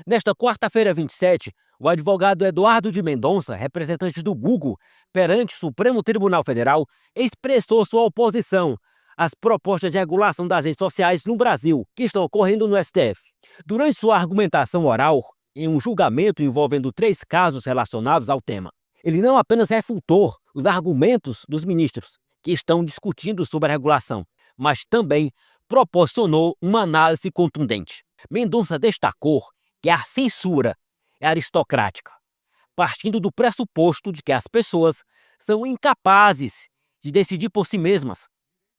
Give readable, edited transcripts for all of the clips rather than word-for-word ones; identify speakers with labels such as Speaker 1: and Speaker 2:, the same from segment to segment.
Speaker 1: Nesta quarta-feira, 27, o advogado Eduardo de Mendonça, representante do Google, perante o Supremo Tribunal Federal, expressou sua oposição às propostas de regulação das redes sociais no Brasil, que estão ocorrendo no STF. Durante sua argumentação oral, em um julgamento envolvendo 3 casos relacionados ao tema, ele não apenas refutou os argumentos dos ministros que estão discutindo sobre a regulação, mas também proporcionou uma análise contundente. Mendonça destacou que a censura é aristocrática, partindo do pressuposto de que as pessoas são incapazes de decidir por si mesmas,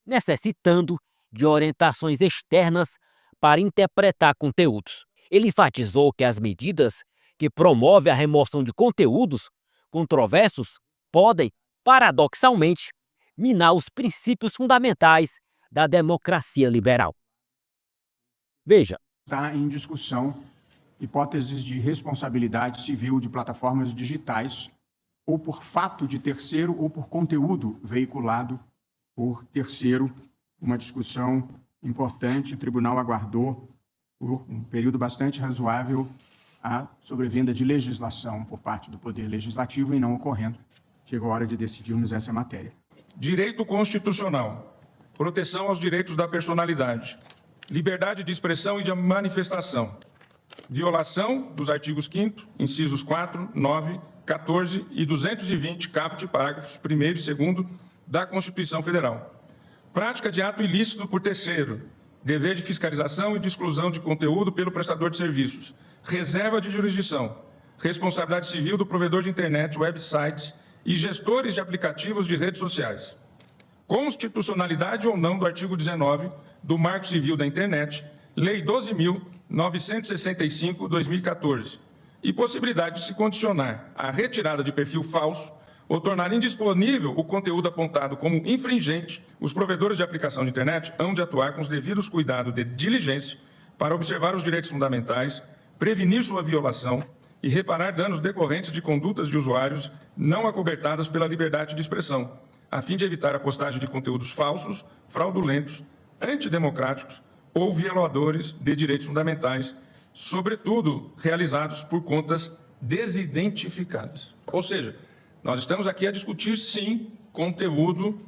Speaker 1: necessitando de orientações externas para interpretar conteúdos. Ele enfatizou que as medidas que promovem a remoção de conteúdos controversos podem, paradoxalmente, minar os princípios fundamentais da democracia liberal. Veja.
Speaker 2: Está em discussão hipóteses de responsabilidade civil de plataformas digitais, ou por fato de terceiro ou por conteúdo veiculado por terceiro. Uma discussão importante, o tribunal aguardou por um período bastante razoável a sobrevinda de legislação por parte do Poder Legislativo e não ocorrendo. Chegou a hora de decidirmos essa matéria.
Speaker 3: Direito constitucional, proteção aos direitos da personalidade, liberdade de expressão e de manifestação, violação dos artigos 5º, incisos 4, 9, 14 e 220, caput, parágrafos 1º e 2º da Constituição Federal. Prática de ato ilícito por terceiro, dever de fiscalização e de exclusão de conteúdo pelo prestador de serviços, reserva de jurisdição, responsabilidade civil do provedor de internet, websites e gestores de aplicativos de redes sociais. Constitucionalidade ou não do artigo 19 do Marco Civil da Internet, Lei 12.965/2014, e possibilidade de se condicionar a retirada de perfil falso ou tornar indisponível o conteúdo apontado como infringente. Os provedores de aplicação de internet hão de atuar com os devidos cuidados de diligência para observar os direitos fundamentais, prevenir sua violação e reparar danos decorrentes de condutas de usuários não acobertadas pela liberdade de expressão, a fim de evitar a postagem de conteúdos falsos, fraudulentos, antidemocráticos ou violadores de direitos fundamentais, sobretudo realizados por contas desidentificadas. Ou seja, nós estamos aqui a discutir, sim, conteúdo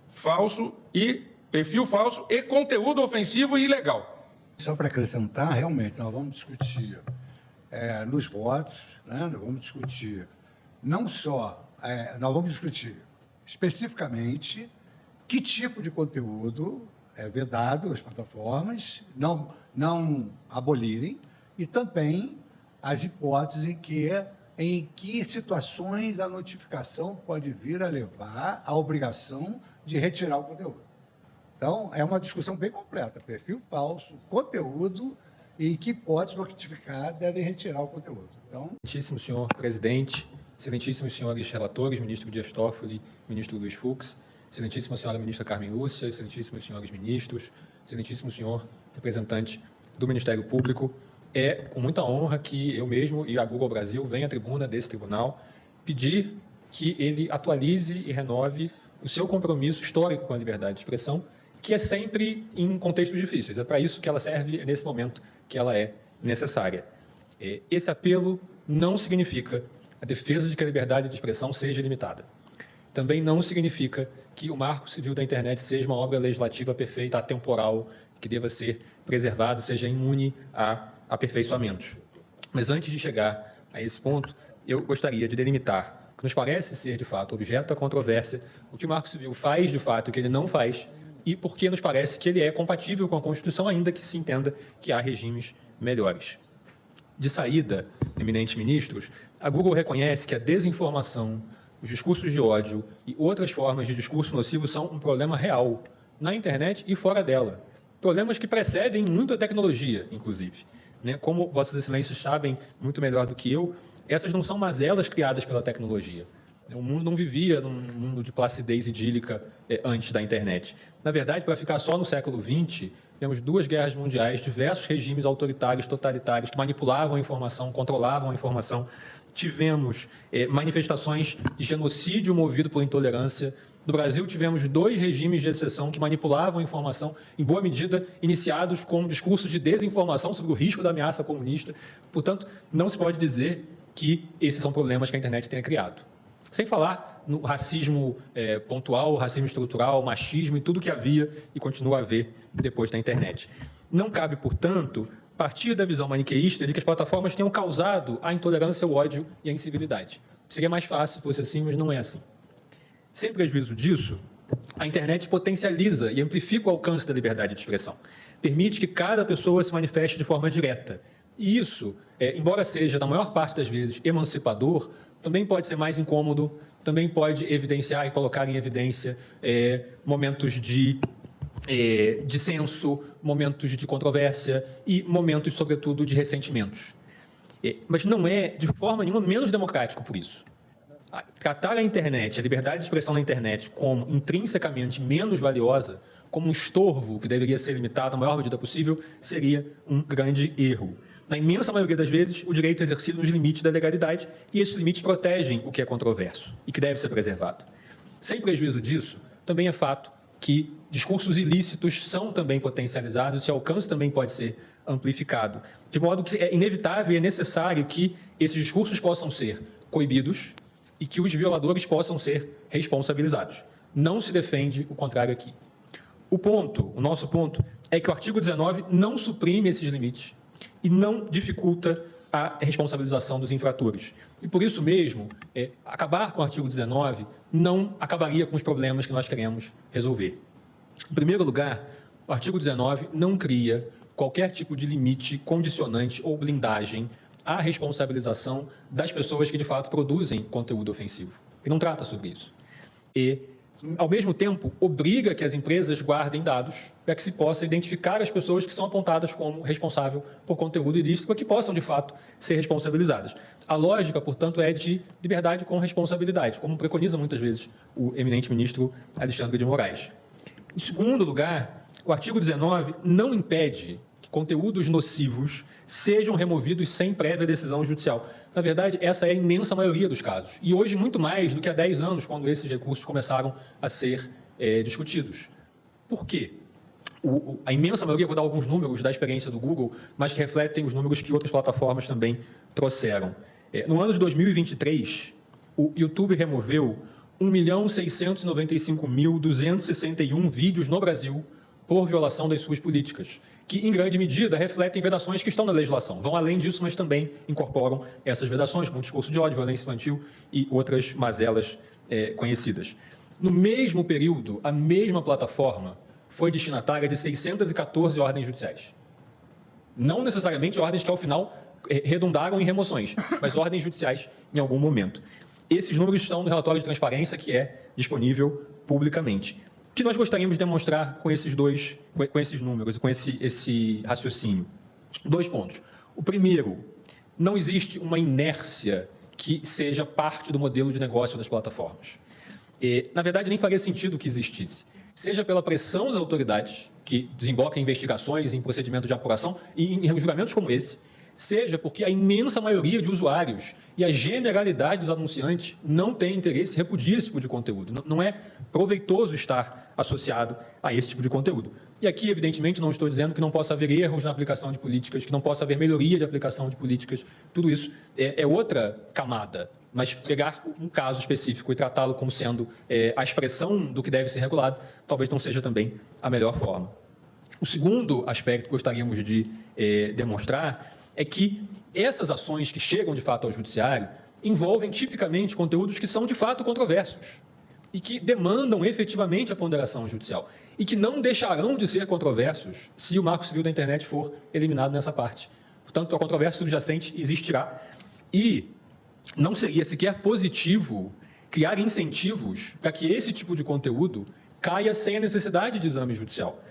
Speaker 3: falso e perfil falso e conteúdo ofensivo e ilegal.
Speaker 4: Só para acrescentar, realmente, nós vamos discutir nos votos, né? Nós vamos discutir não só, nós vamos discutir especificamente que tipo de conteúdo é vedado às plataformas, não abolirem, e também as hipóteses em que situações a notificação pode vir a levar à obrigação de retirar o conteúdo. Então, é uma discussão bem completa, perfil falso, conteúdo e que hipóteses notificar devem retirar o conteúdo. Então...
Speaker 5: Excelentíssimo senhor presidente, excelentíssimos senhores relatores, ministro Dias Toffoli, ministro Luiz Fux, excelentíssima senhora ministra Carmen Lúcia, excelentíssimos senhores ministros, excelentíssimo senhor representante do Ministério Público, é com muita honra que eu mesmo e a Google Brasil venha à tribuna desse tribunal pedir que ele atualize e renove o seu compromisso histórico com a liberdade de expressão, que é sempre em contextos difíceis. É para isso que ela serve nesse momento que ela é necessária. Esse apelo não significa a defesa de que a liberdade de expressão seja limitada. Também não significa que o Marco Civil da Internet seja uma obra legislativa perfeita, atemporal, que deva ser preservado, seja imune a aperfeiçoamentos. Mas antes de chegar a esse ponto, eu gostaria de delimitar que nos parece ser, de fato, objeto da controvérsia, o que o Marco Civil faz, de fato, e o que ele não faz, e porque nos parece que ele é compatível com a Constituição, ainda que se entenda que há regimes melhores. De saída, eminentes ministros, a Google reconhece que a desinformação, os discursos de ódio e outras formas de discurso nocivo são um problema real, na internet e fora dela. Problemas que precedem muito a tecnologia, inclusive. Como Vossas Excelências sabem muito melhor do que eu, essas não são mazelas criadas pela tecnologia. O mundo não vivia num mundo de placidez idílica antes da internet. Na verdade, para ficar só no século XX, temos 2 guerras mundiais, diversos regimes autoritários, totalitários, que manipulavam a informação, controlavam a informação. Tivemos manifestações de genocídio movido por intolerância, No Brasil, tivemos 2 regimes de exceção que manipulavam a informação, em boa medida, iniciados com discursos de desinformação sobre o risco da ameaça comunista. Portanto, não se pode dizer que esses são problemas que a internet tenha criado. Sem falar no racismo pontual, racismo estrutural, machismo e tudo que havia e continua a haver depois da internet. Não cabe, portanto, partir da visão maniqueísta de que as plataformas tenham causado a intolerância, o ódio e a incivilidade. Seria mais fácil se fosse assim, mas não é assim. Sem prejuízo disso, a internet potencializa e amplifica o alcance da liberdade de expressão. Permite que cada pessoa se manifeste de forma direta. E isso, embora seja, na maior parte das vezes, emancipador, também pode ser mais incômodo, também pode evidenciar e colocar em evidência momentos de dissenso, momentos de controvérsia e momentos, sobretudo, de ressentimentos. Mas não é, de forma nenhuma, menos democrático por isso. Tratar a internet, a liberdade de expressão na internet, como intrinsecamente menos valiosa, como um estorvo que deveria ser limitado à maior medida possível, seria um grande erro. Na imensa maioria das vezes, o direito é exercido nos limites da legalidade e esses limites protegem o que é controverso e que deve ser preservado. Sem prejuízo disso, também é fato que discursos ilícitos são também potencializados e seu alcance também pode ser amplificado. De modo que é inevitável e é necessário que esses discursos possam ser coibidos e que os violadores possam ser responsabilizados. Não se defende o contrário aqui. O nosso ponto, é que o artigo 19 não suprime esses limites e não dificulta a responsabilização dos infratores. E por isso mesmo, acabar com o artigo 19 não acabaria com os problemas que nós queremos resolver. Em primeiro lugar, o artigo 19 não cria qualquer tipo de limite, condicionante ou blindagem à responsabilização das pessoas que, de fato, produzem conteúdo ofensivo. Ele não trata sobre isso. E, ao mesmo tempo, obriga que as empresas guardem dados para que se possa identificar as pessoas que são apontadas como responsáveis por conteúdo ilícito para que possam, de fato, ser responsabilizadas. A lógica, portanto, é de liberdade com responsabilidade, como preconiza muitas vezes o eminente ministro Alexandre de Moraes. Em segundo lugar, o artigo 19 não impede que conteúdos nocivos sejam removidos sem prévia decisão judicial. Na verdade, essa é a imensa maioria dos casos. E hoje, muito mais do que há 10 anos, quando esses recursos começaram a ser discutidos. Por quê? A imensa maioria, vou dar alguns números da experiência do Google, mas que refletem os números que outras plataformas também trouxeram. No ano de 2023, o YouTube removeu 1.695.261 vídeos no Brasil por violação das suas políticas, que, em grande medida, refletem vedações que estão na legislação. Vão além disso, mas também incorporam essas vedações, como discurso de ódio, violência infantil e outras mazelas conhecidas. No mesmo período, a mesma plataforma foi destinatária de 614 ordens judiciais. Não necessariamente ordens que, ao final, redundaram em remoções, mas ordens judiciais em algum momento. Esses números estão no relatório de transparência que é disponível publicamente. O que nós gostaríamos de demonstrar com esses números e com esse raciocínio? 2 pontos. O primeiro, não existe uma inércia que seja parte do modelo de negócio das plataformas. Na verdade, nem faria sentido que existisse. Seja pela pressão das autoridades, que desembocam em investigações, em procedimentos de apuração e em julgamentos como esse, seja porque a imensa maioria de usuários e a generalidade dos anunciantes não tem interesse, repudia esse tipo de conteúdo. Não é proveitoso estar associado a esse tipo de conteúdo. E aqui, evidentemente, não estou dizendo que não possa haver erros na aplicação de políticas, que não possa haver melhoria de aplicação de políticas. Tudo isso é outra camada. Mas pegar um caso específico e tratá-lo como sendo a expressão do que deve ser regulado, talvez não seja também a melhor forma. O segundo aspecto que gostaríamos de demonstrar é que essas ações que chegam de fato ao judiciário envolvem tipicamente conteúdos que são de fato controversos e que demandam efetivamente a ponderação judicial e que não deixarão de ser controversos se o Marco Civil da Internet for eliminado nessa parte. Portanto, a controvérsia subjacente existirá e não seria sequer positivo criar incentivos para que esse tipo de conteúdo caia sem a necessidade de exame judicial.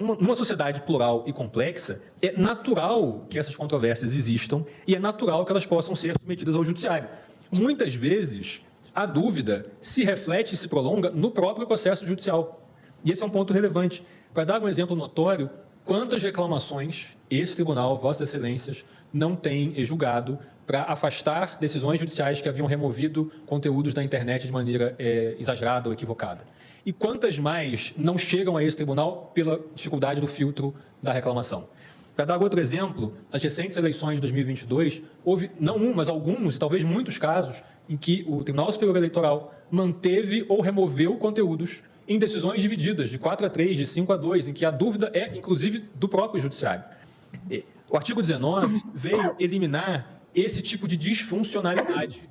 Speaker 5: Numa sociedade plural e complexa, é natural que essas controvérsias existam e é natural que elas possam ser submetidas ao judiciário. Muitas vezes, a dúvida se reflete e se prolonga no próprio processo judicial. E esse é um ponto relevante. Para dar um exemplo notório, quantas reclamações esse tribunal, Vossas Excelências, não tem julgado para afastar decisões judiciais que haviam removido conteúdos da internet de maneira exagerada ou equivocada. E quantas mais não chegam a esse tribunal pela dificuldade do filtro da reclamação. Para dar outro exemplo, nas recentes eleições de 2022, houve não um, mas alguns e talvez muitos casos em que o Tribunal Superior Eleitoral manteve ou removeu conteúdos em decisões divididas, de 4-3, de 5-2, em que a dúvida é, inclusive, do próprio judiciário. O artigo 19 veio eliminar esse tipo de disfuncionalidade.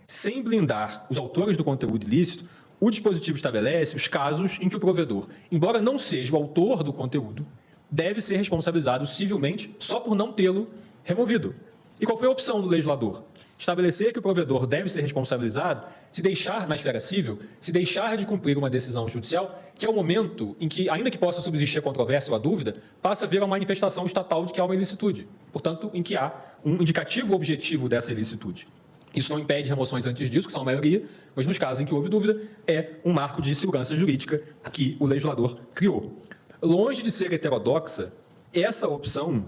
Speaker 5: Sem blindar os autores do conteúdo ilícito, o dispositivo estabelece os casos em que o provedor, embora não seja o autor do conteúdo, deve ser responsabilizado civilmente só por não tê-lo removido. E qual foi a opção do legislador? Estabelecer que o provedor deve ser responsabilizado se deixar, na esfera civil, se deixar de cumprir uma decisão judicial, que é o momento em que, ainda que possa subsistir a controvérsia ou a dúvida, passa a haver uma manifestação estatal de que há uma ilicitude. Portanto, em que há um indicativo objetivo dessa ilicitude. Isso não impede remoções antes disso, que são a maioria, mas nos casos em que houve dúvida, é um marco de segurança jurídica que o legislador criou. Longe de ser heterodoxa, essa opção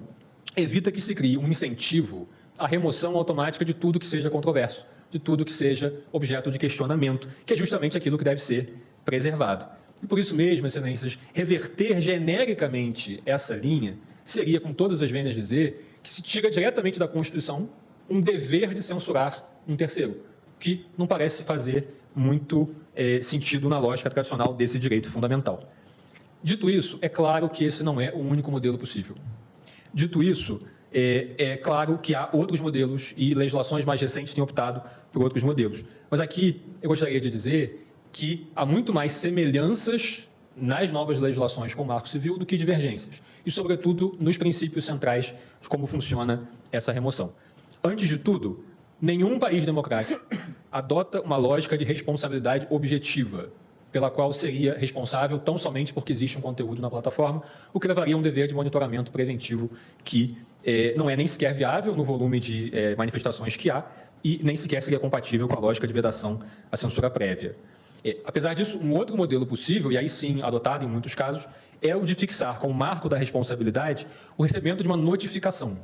Speaker 5: evita que se crie um incentivo à remoção automática de tudo que seja controverso, de tudo que seja objeto de questionamento, que é justamente aquilo que deve ser preservado. E por isso mesmo, Excelências, reverter genericamente essa linha seria, com todas as vendas, dizer que se tira diretamente da Constituição um dever de censurar um terceiro, que não parece fazer muito sentido na lógica tradicional desse direito fundamental. Dito isso, é claro que esse não é o único modelo possível. Dito isso, é claro que há outros modelos e legislações mais recentes têm optado por outros modelos. Mas aqui eu gostaria de dizer que há muito mais semelhanças nas novas legislações com o Marco Civil do que divergências. E, sobretudo, nos princípios centrais de como funciona essa remoção. Antes de tudo, nenhum país democrático adota uma lógica de responsabilidade objetiva, pela qual seria responsável tão somente porque existe um conteúdo na plataforma, o que levaria a um dever de monitoramento preventivo que não é nem sequer viável no volume de manifestações que há e nem sequer seria compatível com a lógica de vedação à censura prévia. Apesar disso, um outro modelo possível, e aí sim adotado em muitos casos, é o de fixar como marco da responsabilidade o recebimento de uma notificação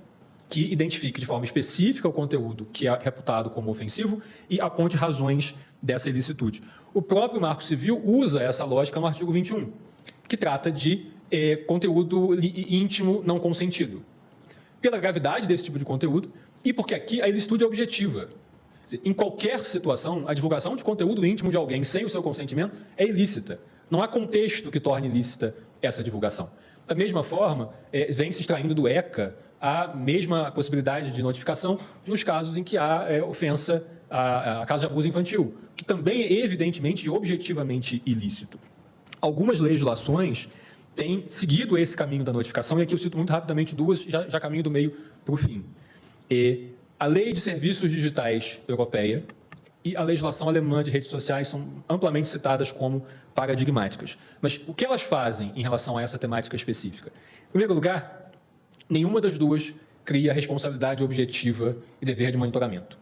Speaker 5: que identifique de forma específica o conteúdo que é reputado como ofensivo e aponte razões dessa ilicitude. O próprio Marco Civil usa essa lógica no artigo 21, que trata de conteúdo íntimo não consentido. Pela gravidade desse tipo de conteúdo e porque aqui a ilicitude é objetiva. Em qualquer situação, a divulgação de conteúdo íntimo de alguém sem o seu consentimento é ilícita. Não há contexto que torne ilícita essa divulgação. Da mesma forma, vem se extraindo do ECA a mesma possibilidade de notificação nos casos em que há ofensa a caso de abuso infantil, que também é evidentemente e objetivamente ilícito. Algumas legislações têm seguido esse caminho da notificação, e aqui eu cito muito rapidamente duas, já caminho do meio para o fim. A Lei de Serviços Digitais Europeia e a legislação alemã de redes sociais são amplamente citadas como paradigmáticas. Mas o que elas fazem em relação a essa temática específica? Em primeiro lugar, nenhuma das duas cria responsabilidade objetiva e dever de monitoramento.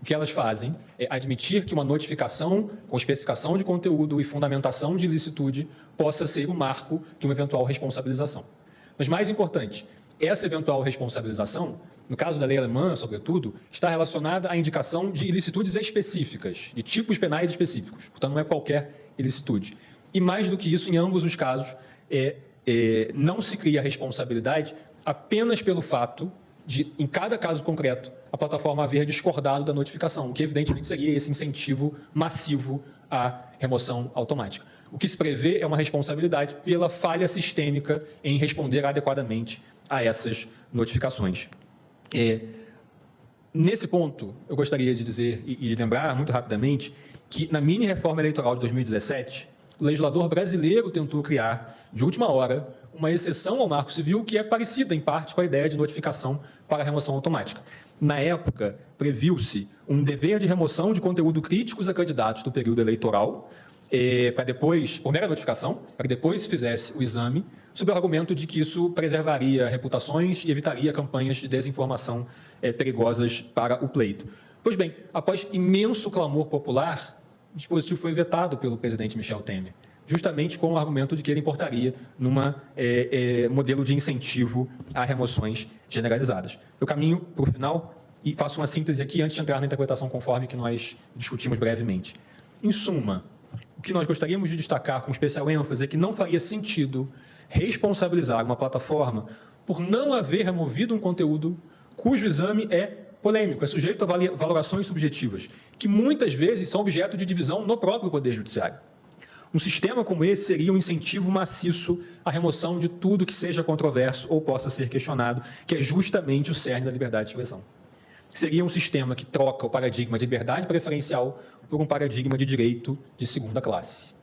Speaker 5: O que elas fazem é admitir que uma notificação com especificação de conteúdo e fundamentação de ilicitude possa ser o marco de uma eventual responsabilização. Mas, mais importante, essa eventual responsabilização, no caso da lei alemã, sobretudo, está relacionada à indicação de ilicitudes específicas, de tipos penais específicos. Portanto, não é qualquer ilicitude. E, mais do que isso, em ambos os casos, não se cria responsabilidade apenas pelo fato de, em cada caso concreto, a plataforma haver discordado da notificação, o que evidentemente seria esse incentivo massivo à remoção automática. O que se prevê é uma responsabilidade pela falha sistêmica em responder adequadamente a essas notificações. Nesse ponto, eu gostaria de dizer e de lembrar muito rapidamente que, na mini-reforma eleitoral de 2017, o legislador brasileiro tentou criar, de última hora, uma exceção ao Marco Civil que é parecida, em parte, com a ideia de notificação para a remoção automática. Na época, previu-se um dever de remoção de conteúdo críticos a candidatos do período eleitoral, para depois, por mera notificação, para que depois se fizesse o exame, sob o argumento de que isso preservaria reputações e evitaria campanhas de desinformação perigosas para o pleito. Pois bem, após imenso clamor popular, o dispositivo foi vetado pelo presidente Michel Temer. justamente com o argumento de que ele importaria numa modelo de incentivo a remoções generalizadas. Eu caminho para o final e faço uma síntese aqui antes de entrar na interpretação conforme que nós discutimos brevemente. Em suma, o que nós gostaríamos de destacar com especial ênfase é que não faria sentido responsabilizar uma plataforma por não haver removido um conteúdo cujo exame é polêmico, é sujeito a valorações subjetivas, que muitas vezes são objeto de divisão no próprio Poder Judiciário. Um sistema como esse seria um incentivo maciço à remoção de tudo que seja controverso ou possa ser questionado, que é justamente o cerne da liberdade de expressão. Seria um sistema que troca o paradigma de liberdade preferencial por um paradigma de direito de segunda classe.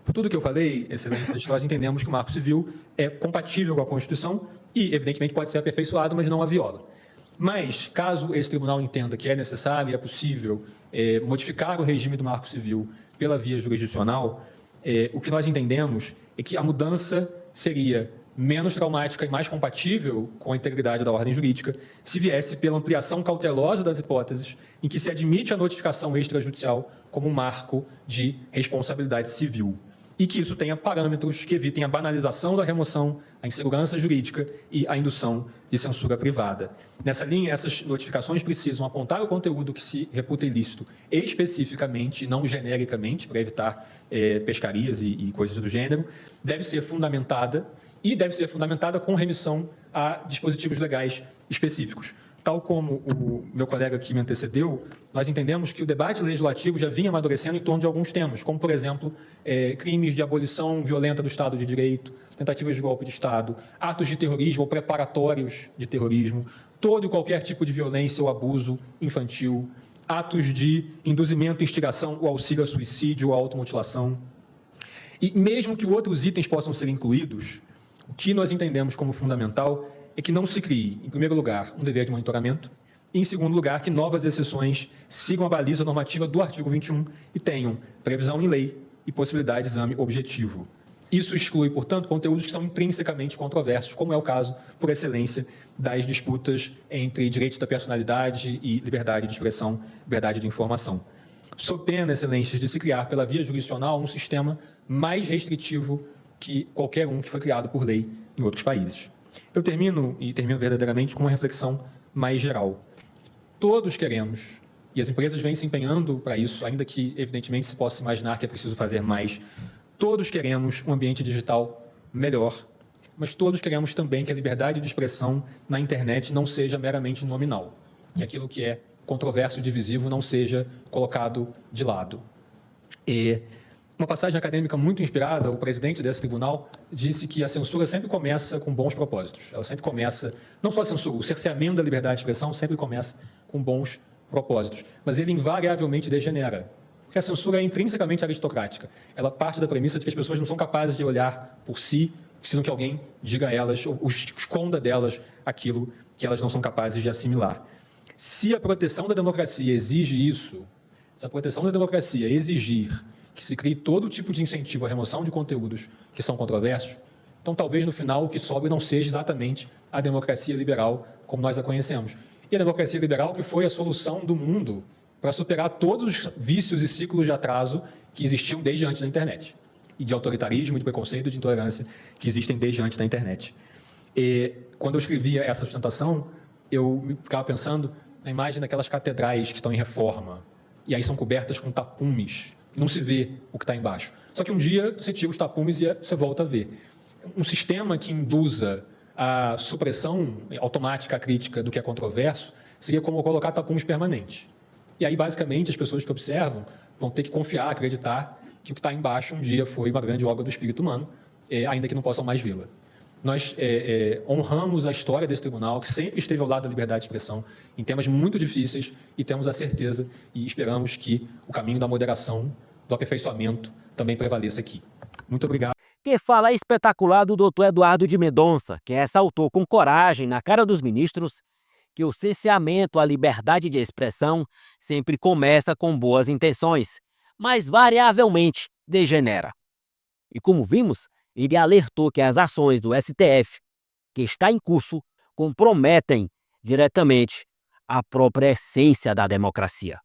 Speaker 5: Por tudo que eu falei, excelências, nós entendemos que o Marco Civil é compatível com a Constituição e, evidentemente, pode ser aperfeiçoado, mas não a viola. Mas, caso esse tribunal entenda que é necessário e é possível modificar o regime do Marco Civil pela via jurisdicional, o que nós entendemos é que a mudança seria menos traumática e mais compatível com a integridade da ordem jurídica se viesse pela ampliação cautelosa das hipóteses em que se admite a notificação extrajudicial como um marco de responsabilidade civil e que isso tenha parâmetros que evitem a banalização da remoção, a insegurança jurídica e a indução de censura privada. Nessa linha, essas notificações precisam apontar o conteúdo que se reputa ilícito especificamente, não genericamente, para evitar pescarias e coisas do gênero, deve ser fundamentada com remissão a dispositivos legais específicos. Tal como o meu colega que me antecedeu, nós entendemos que o debate legislativo já vinha amadurecendo em torno de alguns temas, como, por exemplo, crimes de abolição violenta do Estado de Direito, tentativas de golpe de Estado, atos de terrorismo ou preparatórios de terrorismo, todo e qualquer tipo de violência ou abuso infantil, atos de induzimento, instigação ou auxílio a suicídio ou automutilação. E mesmo que outros itens possam ser incluídos, o que nós entendemos como fundamental é que não se crie, em primeiro lugar, um dever de monitoramento, e, em segundo lugar, que novas exceções sigam a baliza normativa do artigo 21 e tenham previsão em lei e possibilidade de exame objetivo. Isso exclui, portanto, conteúdos que são intrinsecamente controversos, como é o caso, por excelência, das disputas entre direitos da personalidade e liberdade de expressão, liberdade de informação. Sob pena, excelências, de se criar, pela via jurisdicional, um sistema mais restritivo que qualquer um que foi criado por lei em outros países. Eu termino verdadeiramente com uma reflexão mais geral. Todos queremos, e as empresas vêm se empenhando para isso, ainda que, evidentemente, se possa imaginar que é preciso fazer mais, todos queremos um ambiente digital melhor, mas todos queremos também que a liberdade de expressão na internet não seja meramente nominal, que aquilo que é controverso e divisivo não seja colocado de lado. E uma passagem acadêmica muito inspirada, o presidente desse tribunal disse que a censura sempre começa com bons propósitos. Ela sempre começa, não só a censura, o cerceamento da liberdade de expressão sempre começa com bons propósitos, mas ele invariavelmente degenera, porque a censura é intrinsecamente aristocrática. Ela parte da premissa de que as pessoas não são capazes de olhar por si, precisam que alguém diga a elas, ou esconda delas aquilo que elas não são capazes de assimilar. Se a proteção da democracia exige isso, se a proteção da democracia exigir que se crie todo tipo de incentivo à remoção de conteúdos que são controversos, então talvez no final o que sobre não seja exatamente a democracia liberal como nós a conhecemos. E a democracia liberal que foi a solução do mundo para superar todos os vícios e ciclos de atraso que existiam desde antes da internet, e de autoritarismo, de preconceito, de intolerância que existem desde antes da internet. E quando eu escrevia essa sustentação, eu ficava pensando na imagem daquelas catedrais que estão em reforma, e aí são cobertas com tapumes, não se vê o que está embaixo. Só que um dia você tira os tapumes e você volta a ver. Um sistema que induza a supressão automática crítica do que é controverso seria como colocar tapumes permanentes. E aí, basicamente, as pessoas que observam vão ter que confiar, acreditar que o que está embaixo um dia foi uma grande obra do espírito humano, ainda que não possam mais vê-la. Nós honramos a história desse tribunal, que sempre esteve ao lado da liberdade de expressão em temas muito difíceis, e temos a certeza e esperamos que o caminho da moderação, do aperfeiçoamento, também prevaleça aqui. Muito obrigado.
Speaker 1: Que fala espetacular do doutor Eduardo de Mendonça, que ressaltou com coragem na cara dos ministros que o cerceamento à liberdade de expressão sempre começa com boas intenções, mas variavelmente degenera. E como vimos, ele alertou que as ações do STF, que está em curso, comprometem diretamente a própria essência da democracia.